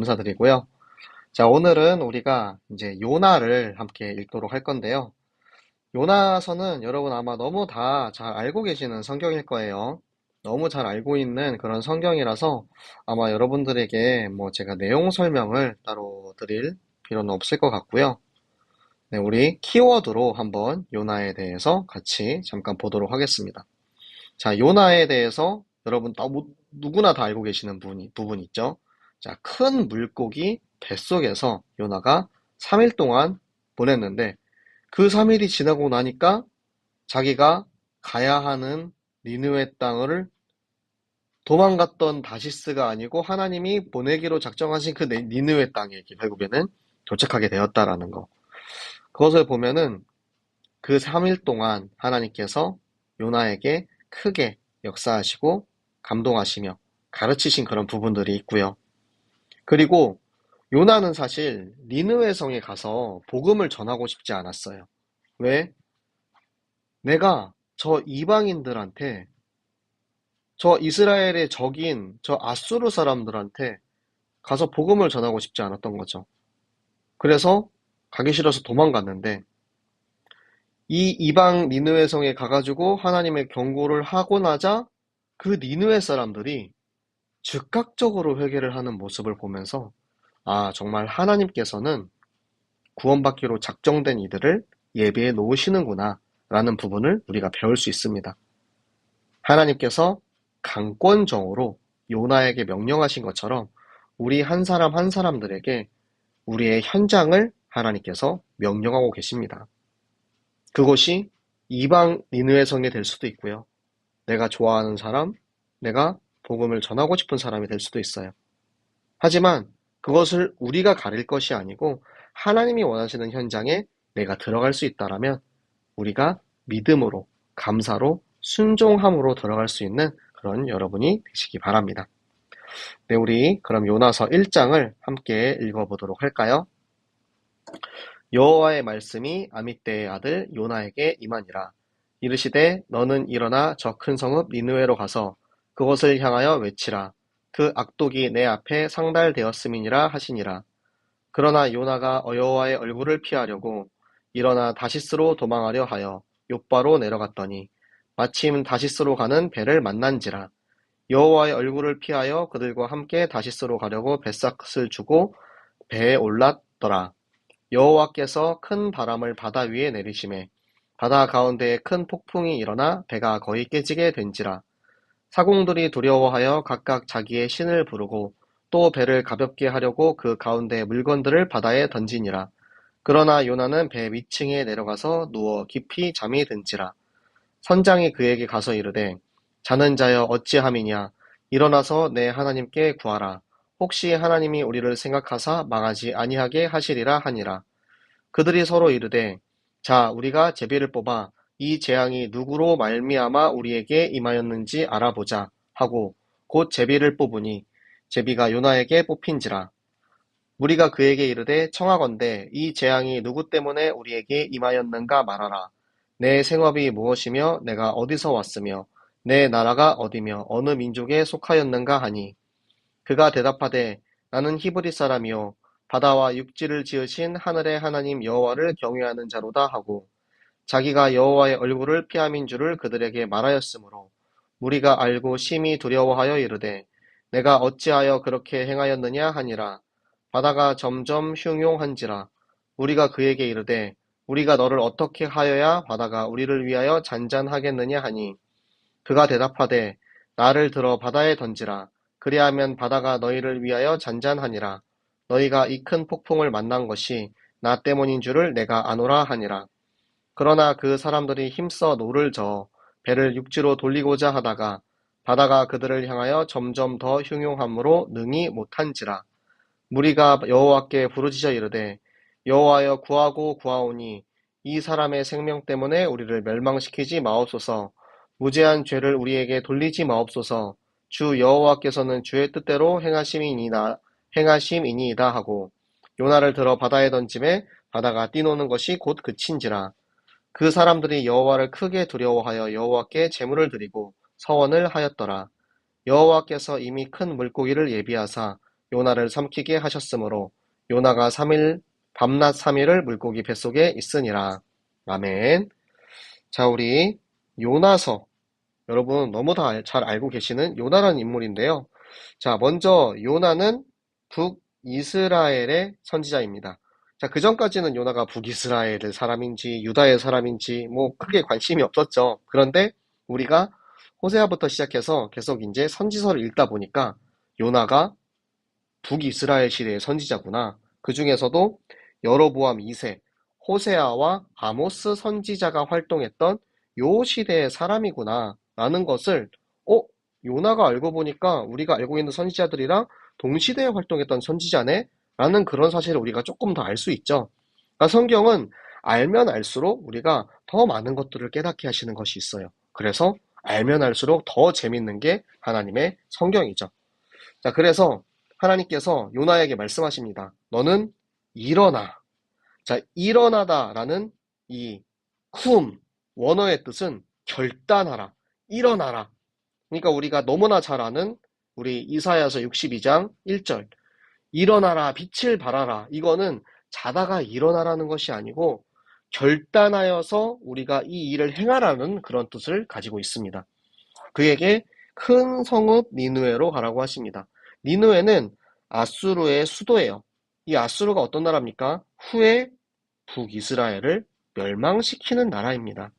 감사드리고요. 자, 오늘은 우리가 이제 요나를 함께 읽도록 할 건데요. 요나서는 여러분 아마 너무 다 잘 알고 계시는 성경일 거예요. 너무 잘 알고 있는 그런 성경이라서 아마 여러분들에게 뭐 제가 내용 설명을 따로 드릴 필요는 없을 것 같고요. 네, 우리 키워드로 한번 요나에 대해서 같이 잠깐 보도록 하겠습니다. 자, 요나에 대해서 여러분 누구나 다 알고 계시는 부분 있죠? 자, 큰 물고기 뱃속에서 요나가 3일 동안 보냈는데 그 3일이 지나고 나니까 자기가 가야 하는 니느웨 땅을 도망갔던 다시스가 아니고 하나님이 보내기로 작정하신 그 니느웨 땅에 결국에는 도착하게 되었다라는 거. 그것을 보면은 그 3일 동안 하나님께서 요나에게 크게 역사하시고 감동하시며 가르치신 그런 부분들이 있고요. 그리고 요나는 사실 니느웨 성에 가서 복음을 전하고 싶지 않았어요. 왜? 내가 저 이방인들한테, 저 이스라엘의 적인 저 아수르 사람들한테 가서 복음을 전하고 싶지 않았던 거죠. 그래서 가기 싫어서 도망갔는데 이 이방 니느웨 성에 가가지고 하나님의 경고를 하고 나자 그 니느웨 사람들이 즉각적으로 회개를 하는 모습을 보면서 아, 정말 하나님께서는 구원받기로 작정된 이들을 예비해 놓으시는구나 라는 부분을 우리가 배울 수 있습니다. 하나님께서 강권정으로 요나에게 명령하신 것처럼 우리 한 사람 한 사람들에게 우리의 현장을 하나님께서 명령하고 계십니다. 그것이 이방 니느웨 성이 될 수도 있고요. 내가 좋아하는 사람, 내가 복음을 전하고 싶은 사람이 될 수도 있어요. 하지만 그것을 우리가 가릴 것이 아니고 하나님이 원하시는 현장에 내가 들어갈 수 있다라면 우리가 믿음으로, 감사로, 순종함으로 들어갈 수 있는 그런 여러분이 되시기 바랍니다. 네, 우리 그럼 요나서 1장을 함께 읽어보도록 할까요? 여호와의 말씀이 아미떼의 아들 요나에게 임하니라. 이르시되 너는 일어나 저 큰 성읍 니느웨로 가서 그것을 향하여 외치라. 그 악독이 내 앞에 상달되었음이니라 하시니라. 그러나 요나가 여호와의 얼굴을 피하려고 일어나 다시스로 도망하려 하여 욥바로 내려갔더니 마침 다시스로 가는 배를 만난지라. 여호와의 얼굴을 피하여 그들과 함께 다시스로 가려고 뱃삭을 주고 배에 올랐더라. 여호와께서 큰 바람을 바다 위에 내리시매 바다 가운데에 큰 폭풍이 일어나 배가 거의 깨지게 된지라. 사공들이 두려워하여 각각 자기의 신을 부르고 또 배를 가볍게 하려고 그 가운데 물건들을 바다에 던지니라. 그러나 요나는 배 위층에 내려가서 누워 깊이 잠이 든지라. 선장이 그에게 가서 이르되 자는 자여 어찌함이냐 일어나서 내 하나님께 구하라. 혹시 하나님이 우리를 생각하사 망하지 아니하게 하시리라 하니라. 그들이 서로 이르되 자 우리가 제비를 뽑아 이 재앙이 누구로 말미암아 우리에게 임하였는지 알아보자 하고 곧 제비를 뽑으니 제비가 요나에게 뽑힌지라. 무리가 그에게 이르되 청하건대 이 재앙이 누구 때문에 우리에게 임하였는가 말하라. 내 생업이 무엇이며 내가 어디서 왔으며 내 나라가 어디며 어느 민족에 속하였는가 하니 그가 대답하되 나는 히브리 사람이요 바다와 육지를 지으신 하늘의 하나님 여호와를 경외하는 자로다 하고 자기가 여호와의 얼굴을 피함인 줄을 그들에게 말하였으므로 무리가 알고 심히 두려워하여 이르되 내가 어찌하여 그렇게 행하였느냐 하니라. 바다가 점점 흉용한지라. 우리가 그에게 이르되 우리가 너를 어떻게 하여야 바다가 우리를 위하여 잔잔하겠느냐 하니 그가 대답하되 나를 들어 바다에 던지라. 그리하면 바다가 너희를 위하여 잔잔하니라. 너희가 이 큰 폭풍을 만난 것이 나 때문인 줄을 내가 아노라 하니라. 그러나 그 사람들이 힘써 노를 저어 배를 육지로 돌리고자 하다가 바다가 그들을 향하여 점점 더 흉용함으로 능히 못한지라. 무리가 여호와께 부르짖어 이르되 여호와여 구하고 구하오니 이 사람의 생명 때문에 우리를 멸망시키지 마옵소서. 무죄한 죄를 우리에게 돌리지 마옵소서. 주 여호와께서는 주의 뜻대로 행하심이니이다 하고 요나를 들어 바다에 던짐에 바다가 뛰노는 것이 곧 그친지라. 그 사람들이 여호와를 크게 두려워하여 여호와께 제물을 드리고 서원을 하였더라. 여호와께서 이미 큰 물고기를 예비하사 요나를 삼키게 하셨으므로 요나가 3일 밤낮 3일을 물고기 뱃속에 있으니라. 아멘. 자, 우리 요나서 여러분 너무 다 잘 알고 계시는 요나라는 인물인데요. 자, 먼저 요나는 북이스라엘의 선지자입니다. 자, 그전까지는 요나가 북이스라엘의 사람인지 유다의 사람인지 뭐 크게 관심이 없었죠. 그런데 우리가 호세아부터 시작해서 계속 이제 선지서를 읽다 보니까 요나가 북이스라엘 시대의 선지자구나. 그 중에서도 여로보암 2세, 호세아와 아모스 선지자가 활동했던 요 시대의 사람이구나 라는 것을 요나가 알고 보니까 우리가 알고 있는 선지자들이랑 동시대에 활동했던 선지자네 라는 그런 사실을 우리가 조금 더 알 수 있죠. 그러니까 성경은 알면 알수록 우리가 더 많은 것들을 깨닫게 하시는 것이 있어요. 그래서 알면 알수록 더 재밌는 게 하나님의 성경이죠. 자, 그래서 하나님께서 요나에게 말씀하십니다. 너는 일어나. 자, 일어나다라는 이 원어의 뜻은 결단하라, 일어나라. 그러니까 우리가 너무나 잘 아는 우리 이사야서 62장 1절 일어나라, 빛을 발하라. 이거는 자다가 일어나라는 것이 아니고 결단하여서 우리가 이 일을 행하라는 그런 뜻을 가지고 있습니다. 그에게 큰 성읍 니느웨로 가라고 하십니다. 니느웨는 아수르의 수도예요. 이 아수르가 어떤 나라입니까? 후에 북이스라엘을 멸망시키는 나라입니다.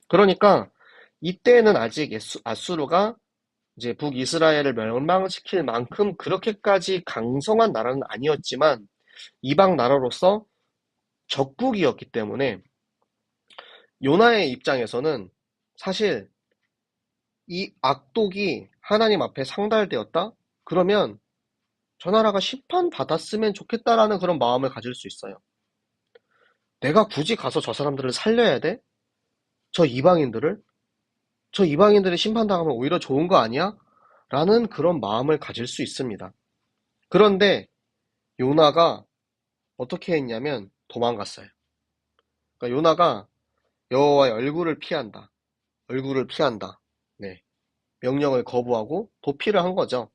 그러니까 이때는 아직 아수르가 이제 북이스라엘을 멸망시킬 만큼 그렇게까지 강성한 나라는 아니었지만 이방 나라로서 적국이었기 때문에 요나의 입장에서는 사실 이 악독이 하나님 앞에 상달되었다? 그러면 저 나라가 심판받았으면 좋겠다라는 그런 마음을 가질 수 있어요. 내가 굳이 가서 저 사람들을 살려야 돼? 저 이방인들을? 저 이방인들이 심판당하면 오히려 좋은 거 아니야? 라는 그런 마음을 가질 수 있습니다. 그런데 요나가 어떻게 했냐면 도망갔어요. 그러니까 요나가 여호와의 얼굴을 피한다. 얼굴을 피한다. 네. 명령을 거부하고 도피를 한 거죠.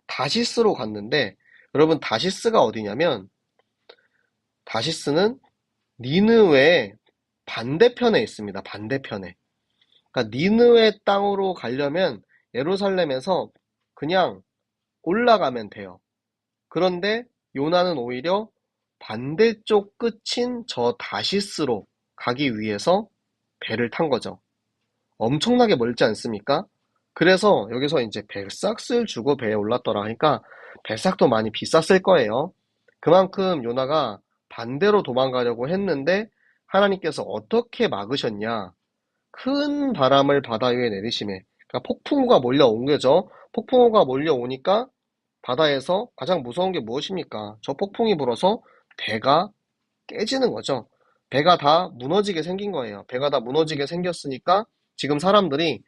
다시스로 갔는데 여러분 다시스가 어디냐면 다시스는 니느웨의 반대편에 있습니다. 반대편에. 그러니까 니느웨 땅으로 가려면 예루살렘에서 그냥 올라가면 돼요. 그런데 요나는 오히려 반대쪽 끝인 저 다시스로 가기 위해서 배를 탄 거죠. 엄청나게 멀지 않습니까? 그래서 여기서 이제 배삭을 주고 배에 올랐더라 하니까 배삭도 많이 비쌌을 거예요. 그만큼 요나가 반대로 도망가려고 했는데 하나님께서 어떻게 막으셨냐? 큰 바람을 바다 위에 내리심에 그러니까 폭풍우가 몰려온 거죠. 폭풍우가 몰려오니까 바다에서 가장 무서운 게 무엇입니까? 저 폭풍이 불어서 배가 깨지는 거죠. 배가 다 무너지게 생긴 거예요. 배가 다 무너지게 생겼으니까 지금 사람들이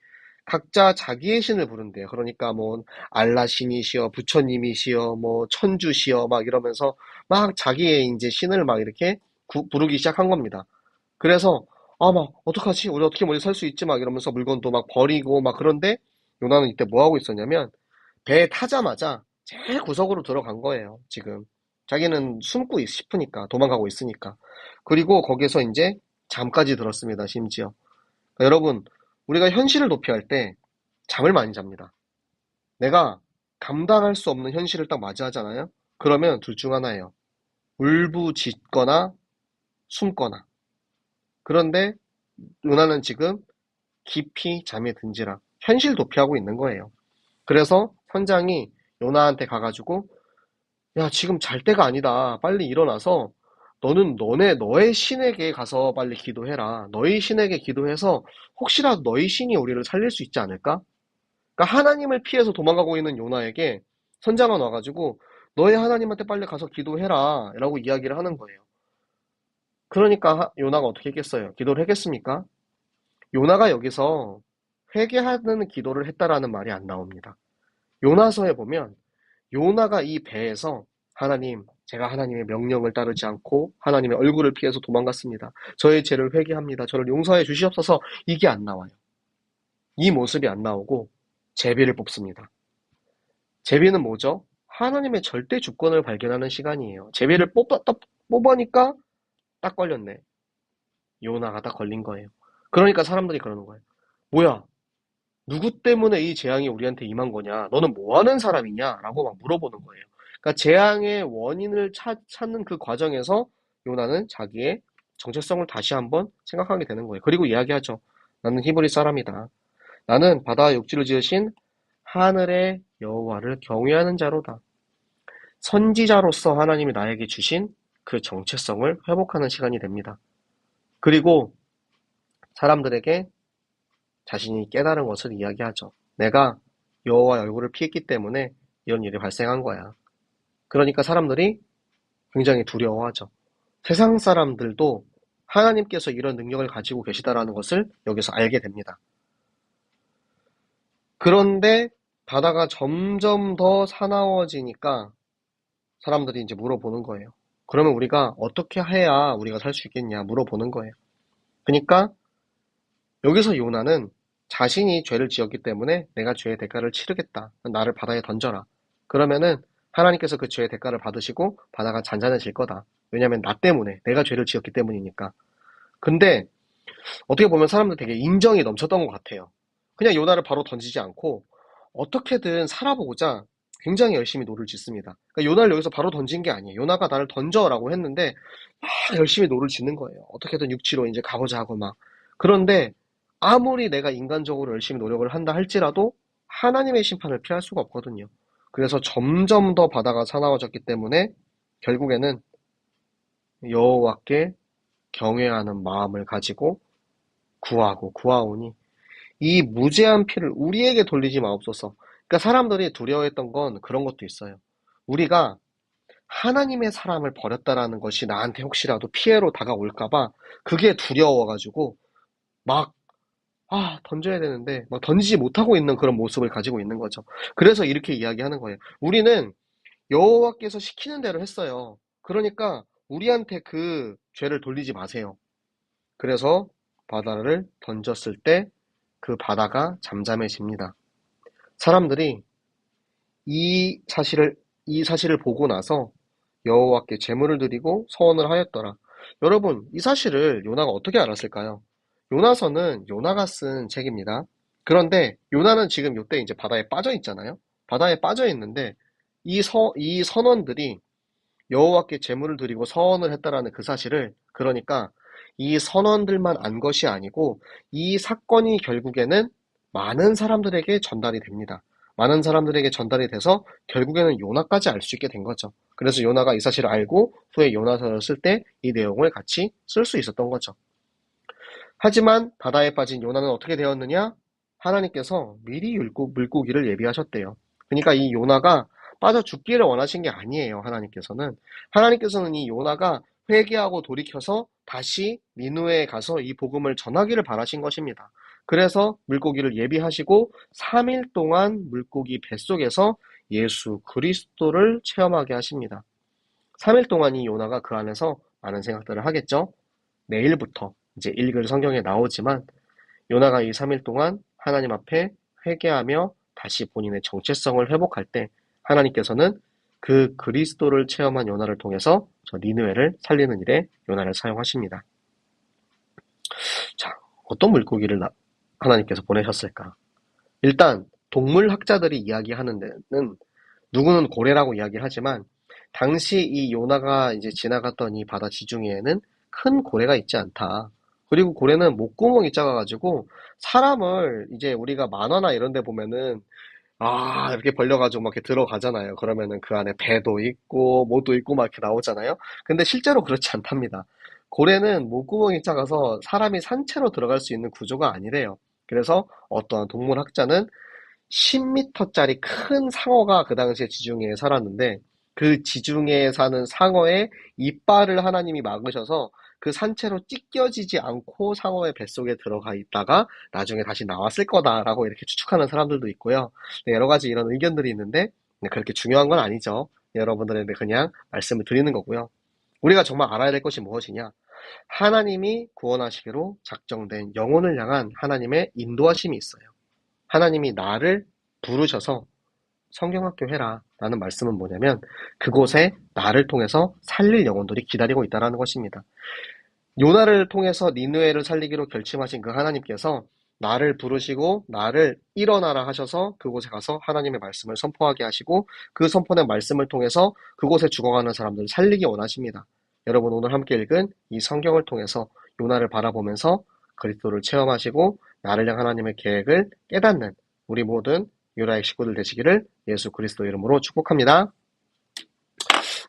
각자 자기의 신을 부른대요. 그러니까 뭐 알라 신이시여, 부처님이시여, 뭐 천주시여 막 이러면서 막 자기의 이제 신을 막 이렇게 부르기 시작한 겁니다. 그래서 막 어떡하지? 우리 어떻게 멀리 살 수 있지? 막 이러면서 물건도 막 버리고 막 그런데 요나는 이때 뭐 하고 있었냐면 배에 타자마자 제일 구석으로 들어간 거예요. 지금 자기는 숨고 싶으니까 도망가고 있으니까. 그리고 거기서 이제 잠까지 들었습니다. 심지어. 그러니까 여러분 우리가 현실을 도피할 때 잠을 많이 잡니다. 내가 감당할 수 없는 현실을 딱 맞이하잖아요. 그러면 둘 중 하나예요. 울부짖거나 숨거나. 그런데 요나는 지금 깊이 잠에 든지라 현실 도피하고 있는 거예요. 그래서 선장이 요나한테 가가지고 야, 지금 잘 때가 아니다. 빨리 일어나서 너는 너의 신에게 가서 빨리 기도해라. 너희 신에게 기도해서 혹시라도 너희 신이 우리를 살릴 수 있지 않을까? 그러니까 하나님을 피해서 도망가고 있는 요나에게 선장은 와가지고 너희 하나님한테 빨리 가서 기도해라 라고 이야기를 하는 거예요. 그러니까 요나가 어떻게 했겠어요? 기도를 했겠습니까? 요나가 여기서 회개하는 기도를 했다라는 말이 안 나옵니다. 요나서에 보면 요나가 이 배에서 하나님, 제가 하나님의 명령을 따르지 않고 하나님의 얼굴을 피해서 도망갔습니다. 저의 죄를 회개합니다. 저를 용서해 주시옵소서. 이게 안 나와요. 이 모습이 안 나오고 제비를 뽑습니다. 제비는 뭐죠? 하나님의 절대 주권을 발견하는 시간이에요. 제비를 뽑으니까 딱 걸렸네. 요나가 딱 걸린 거예요. 그러니까 사람들이 그러는 거예요. 뭐야? 누구 때문에 이 재앙이 우리한테 임한 거냐? 너는 뭐 하는 사람이냐? 라고 막 물어보는 거예요. 그러니까 재앙의 원인을 찾는 그 과정에서 요나는 자기의 정체성을 다시 한번 생각하게 되는 거예요. 그리고 이야기하죠. 나는 히브리 사람이다. 나는 바다와 육지를 지으신 하늘의 여호와를 경외하는 자로다. 선지자로서 하나님이 나에게 주신 그 정체성을 회복하는 시간이 됩니다. 그리고 사람들에게 자신이 깨달은 것을 이야기하죠. 내가 여호와의 얼굴을 피했기 때문에 이런 일이 발생한 거야. 그러니까 사람들이 굉장히 두려워하죠. 세상 사람들도 하나님께서 이런 능력을 가지고 계시다라는 것을 여기서 알게 됩니다. 그런데 바다가 점점 더 사나워지니까 사람들이 이제 물어보는 거예요. 그러면 우리가 어떻게 해야 우리가 살 수 있겠냐 물어보는 거예요. 그러니까 여기서 요나는 자신이 죄를 지었기 때문에 내가 죄의 대가를 치르겠다. 나를 바다에 던져라. 그러면은 하나님께서 그 죄의 대가를 받으시고 바다가 잔잔해질 거다. 왜냐하면 나 때문에 내가 죄를 지었기 때문이니까. 근데 어떻게 보면 사람들 되게 인정이 넘쳤던 것 같아요. 그냥 요나를 바로 던지지 않고 어떻게든 살아보고자 굉장히 열심히 노를 짓습니다. 그러니까 요나를 여기서 바로 던진 게 아니에요. 요나가 나를 던져라고 했는데 막 열심히 노를 짓는 거예요. 어떻게든 육지로 이제 가보자 하고 막. 그런데 아무리 내가 인간적으로 열심히 노력을 한다 할지라도 하나님의 심판을 피할 수가 없거든요. 그래서 점점 더 바다가 사나워졌기 때문에 결국에는 여호와께 경외하는 마음을 가지고 구하오니 이 무죄한 피를 우리에게 돌리지 마옵소서. 그러니까 사람들이 두려워했던 건 그런 것도 있어요. 우리가 하나님의 사람을 버렸다라는 것이 나한테 혹시라도 피해로 다가올까봐 그게 두려워가지고 막 던져야 되는데 막 던지지 못하고 있는 그런 모습을 가지고 있는 거죠. 그래서 이렇게 이야기하는 거예요. 우리는 여호와께서 시키는 대로 했어요. 그러니까 우리한테 그 죄를 돌리지 마세요. 그래서 바다를 던졌을 때 그 바다가 잠잠해집니다. 사람들이 이 사실을 이 사실을 보고 나서 여호와께 제물을 드리고 서원을 하였더라. 여러분, 이 사실을 요나가 어떻게 알았을까요? 요나서는 요나가 쓴 책입니다. 그런데 요나는 지금 요때 이제 바다에 빠져 있잖아요. 바다에 빠져 있는데 이 선원들이 여호와께 제물을 드리고 서원을 했다라는 그 사실을, 그러니까 이 선원들만 안 것이 아니고 이 사건이 결국에는 많은 사람들에게 전달이 됩니다. 많은 사람들에게 전달이 돼서 결국에는 요나까지 알 수 있게 된 거죠. 그래서 요나가 이 사실을 알고 후에 요나서를 쓸 때 이 내용을 같이 쓸 수 있었던 거죠. 하지만 바다에 빠진 요나는 어떻게 되었느냐? 하나님께서 미리 물고기를 예비하셨대요. 그러니까 이 요나가 빠져 죽기를 원하신 게 아니에요. 하나님께서는 이 요나가 회개하고 돌이켜서 다시 니느웨에 가서 이 복음을 전하기를 바라신 것입니다. 그래서 물고기를 예비하시고 3일 동안 물고기 뱃속에서 예수 그리스도를 체험하게 하십니다. 3일 동안 이 요나가 그 안에서 많은 생각들을 하겠죠. 내일부터 이제 읽을 성경에 나오지만 요나가 이 3일 동안 하나님 앞에 회개하며 다시 본인의 정체성을 회복할 때 하나님께서는 그 그리스도를 체험한 요나를 통해서 저 니느웨를 살리는 일에 요나를 사용하십니다. 자, 어떤 물고기를 하나님께서 보내셨을까? 일단 동물학자들이 이야기하는 데는 누구는 고래라고 이야기하지만 당시 이 요나가 이제 지나갔던 이 바다 지중해에는 큰 고래가 있지 않다. 그리고 고래는 목구멍이 작아가지고 사람을 이제 우리가 만화나 이런 데 보면은 이렇게 벌려가지고 막 이렇게 들어가잖아요. 그러면은 그 안에 배도 있고 뭐도 있고 막 이렇게 나오잖아요. 근데 실제로 그렇지 않답니다. 고래는 목구멍이 작아서 사람이 산채로 들어갈 수 있는 구조가 아니래요. 그래서 어떠한 동물학자는 10m짜리 큰 상어가 그 당시에 지중해에 살았는데 그 지중해에 사는 상어의 이빨을 하나님이 막으셔서 그 산채로 찢겨지지 않고 상어의 뱃속에 들어가 있다가 나중에 다시 나왔을 거다라고 이렇게 추측하는 사람들도 있고요. 네, 여러 가지 이런 의견들이 있는데 그렇게 중요한 건 아니죠. 여러분들한테 그냥 말씀을 드리는 거고요. 우리가 정말 알아야 될 것이 무엇이냐? 하나님이 구원하시기로 작정된 영혼을 향한 하나님의 인도하심이 있어요. 하나님이 나를 부르셔서 성경학교 해라 라는 말씀은 뭐냐면 그곳에 나를 통해서 살릴 영혼들이 기다리고 있다는 것입니다. 요나를 통해서 니느웨를 살리기로 결심하신 그 하나님께서 나를 부르시고 나를 일어나라 하셔서 그곳에 가서 하나님의 말씀을 선포하게 하시고 그 선포된 말씀을 통해서 그곳에 죽어가는 사람들을 살리기 원하십니다. 여러분 오늘 함께 읽은 이 성경을 통해서 요나를 바라보면서 그리스도를 체험하시고 나를 향한 하나님의 계획을 깨닫는 우리 모든 요나의 식구들 되시기를 예수 그리스도 이름으로 축복합니다.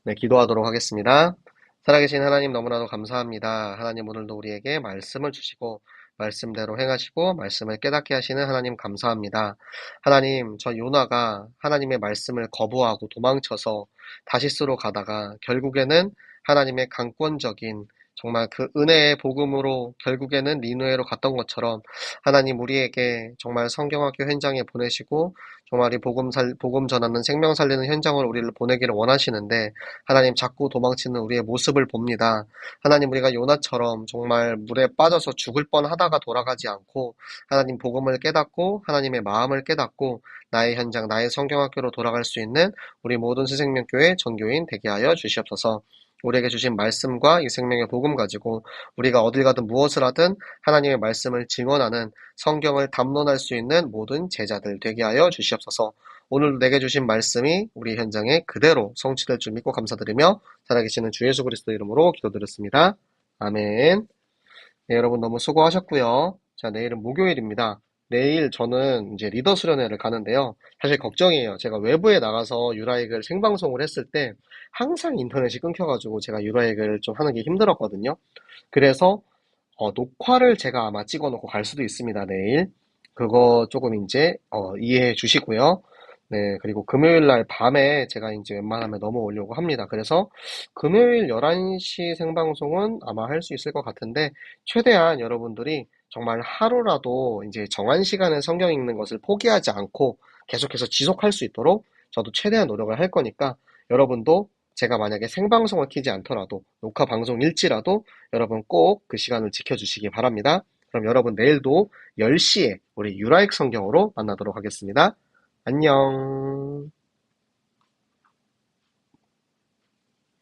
네, 기도하도록 하겠습니다. 살아계신 하나님 너무나도 감사합니다. 하나님 오늘도 우리에게 말씀을 주시고 말씀대로 행하시고 말씀을 깨닫게 하시는 하나님 감사합니다. 하나님, 저 요나가 하나님의 말씀을 거부하고 도망쳐서 다시스로 가다가 결국에는 하나님의 강권적인 정말 그 은혜의 복음으로 결국에는 니느웨로 갔던 것처럼 하나님 우리에게 정말 성경학교 현장에 보내시고 정말 이 복음 전하는 생명 살리는 현장으로 우리를 보내기를 원하시는데 하나님 자꾸 도망치는 우리의 모습을 봅니다. 하나님 우리가 요나처럼 정말 물에 빠져서 죽을 뻔하다가 돌아가지 않고 하나님 복음을 깨닫고 하나님의 마음을 깨닫고 나의 현장, 나의 성경학교로 돌아갈 수 있는 우리 모든 새생명교회 전교인 되게 하여 주시옵소서. 우리에게 주신 말씀과 이 생명의 복음 가지고 우리가 어딜 가든 무엇을 하든 하나님의 말씀을 증언하는 성경을 담론할 수 있는 모든 제자들 되게 하여 주시옵소서. 오늘도 내게 주신 말씀이 우리 현장에 그대로 성취될 줄 믿고 감사드리며 살아계시는 주 예수 그리스도 이름으로 기도드렸습니다. 아멘. 네, 여러분 너무 수고하셨고요. 자, 내일은 목요일입니다. 내일 저는 이제 리더 수련회를 가는데요. 사실 걱정이에요. 제가 외부에 나가서 유라익을 생방송을 했을 때 항상 인터넷이 끊겨가지고 제가 유라익을 좀 하는 게 힘들었거든요. 그래서 녹화를 제가 아마 찍어놓고 갈 수도 있습니다. 내일. 그거 조금 이제 이해해 주시고요. 네, 그리고 금요일 날 밤에 제가 이제 웬만하면 넘어오려고 합니다. 그래서 금요일 11시 생방송은 아마 할 수 있을 것 같은데, 최대한 여러분들이 정말 하루라도 이제 정한 시간에 성경 읽는 것을 포기하지 않고 계속해서 지속할 수 있도록 저도 최대한 노력을 할 거니까 여러분도 제가 만약에 생방송을 키지 않더라도 녹화 방송일지라도 여러분 꼭 그 시간을 지켜주시기 바랍니다. 그럼 여러분 내일도 10시에 우리 유라익 성경으로 만나도록 하겠습니다. 안녕.